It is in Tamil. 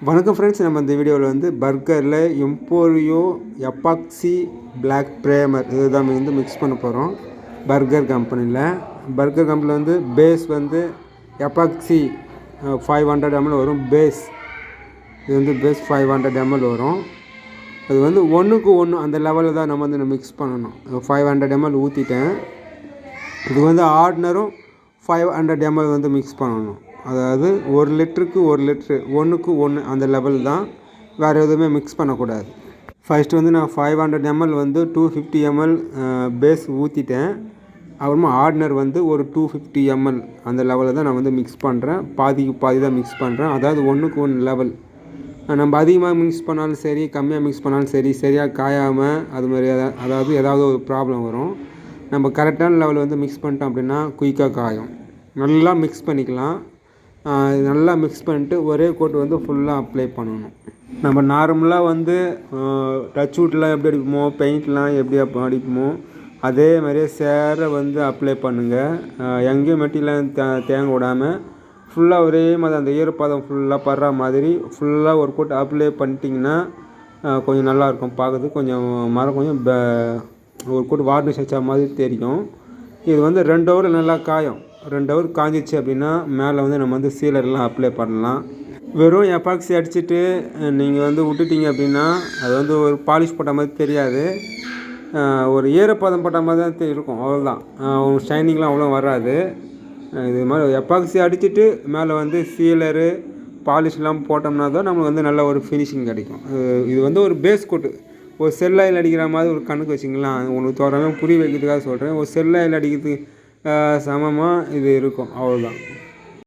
வணக்கம் ஃப்ரெண்ட்ஸ், நம்ம இந்த வீடியோவில் வந்து பர்கரில் எம்போரியோ எப்பாக்சி பிளாக் ப்ரேமர் இதுதான் வந்து மிக்ஸ் பண்ண போகிறோம். பர்கர் கம்பெனியில் வந்து பேஸ் வந்து எப்பாக்சி 500 ml வரும். இது வந்து பேஸ் 500 ml வரும். அது வந்து ஒன்றுக்கு ஒன்று அந்த லெவலில் தான் நம்ம வந்து மிக்ஸ் பண்ணணும். 500 ml ஊற்றிட்டேன். இது வந்து ஆர்டினரும் 500 ml வந்து மிக்ஸ் பண்ணணும். அதாவது 1 லிட்டருக்கு 1 லிட்ரு ஒன்றுக்கு ஒன்று அந்த லெவல் தான், வேறு எதுவுமே மிக்ஸ் பண்ணக்கூடாது. ஃபஸ்ட்டு வந்து நான் 500 ml வந்து 250 ml பேஸ் ஊற்றிட்டேன். அப்புறமா ஆர்டினர் வந்து ஒரு 250 ml அந்த லெவலில் தான் நான் வந்து மிக்ஸ் பண்ணுறேன். பாதிக்கு பாதி தான் மிக்ஸ் பண்ணுறேன். அதாவது ஒன்றுக்கு ஒன்று லெவல். நம்ம அதிகமாக மிக்ஸ் பண்ணாலும் சரி, கம்மியாக மிக்ஸ் பண்ணாலும் சரி, சரியாக காயாமல் அது மாதிரி அதாவது ஏதாவது ஒரு ப்ராப்ளம் வரும். நம்ம கரெக்டான லெவலில் வந்து மிக்ஸ் பண்ணிட்டோம் அப்படின்னா குயிக்காக காயும். நல்லா மிக்ஸ் பண்ணிக்கலாம். நல்லா மிக்ஸ் பண்ணிட்டு ஒரே கோட் வந்து ஃபுல்லாக அப்ளை பண்ணணும். நம்ம நார்மலாக வந்து டச் வுட்லாம் எப்படி அடிப்போமோ, பெயிண்ட்லாம் எப்படி அடிப்போமோ அதே மாதிரியே சேர வந்து அப்ளை பண்ணுங்கள். எங்கேயும் மெட்டீரியலாம் தேங்க விடாமல் ஃபுல்லாக ஒரே மாதிரி அந்த ஈரப்பதம் ஃபுல்லாக படுற மாதிரி ஃபுல்லாக ஒரு கோட் அப்ளை பண்ணிட்டிங்கன்னா கொஞ்சம் நல்லாயிருக்கும். பார்க்குறதுக்கு கொஞ்சம் மரம் கொஞ்சம் ஒரு கோட் வார்னிஷ் வச்ச மாதிரி தெரியும். இது வந்து 2 ஹவர் நல்லா காயும். 2 ஹவர் காஞ்சிச்சு அப்படின்னா மேலே வந்து நம்ம வந்து சீலர்லாம் அப்ளை பண்ணலாம். வெறும் எப்பாக்சி அடிச்சுட்டு நீங்கள் வந்து விட்டுட்டீங்க அப்படின்னா அது வந்து ஒரு பாலிஷ் போட்ட மாதிரி தெரியாது. ஒரு ஈரப்பதம் போட்ட மாதிரி தான் இருக்கும், அவ்வளோதான். ஷைனிங்லாம் அவ்வளோ வராது. இது மாதிரி எப்பாக்சி அடிச்சுட்டு மேலே வந்து சீலரு பாலிஷ்லாம் போட்டோம்னா தான் நம்மளுக்கு வந்து நல்ல ஒரு ஃபினிஷிங் கிடைக்கும். இது வந்து ஒரு பேஸ் கோட்டு. ஒரு செல்லாயில் அடிக்கிற மாதிரி ஒரு கணக்கு வச்சிங்களா, உங்களுக்கு தோறாமல் புரிய வைக்கிறதுக்காக சொல்கிறேன். ஒரு செல்லாயில் அடிக்கிறதுக்கு சமமாக இது இருக்கும், அவ்வளோதான்.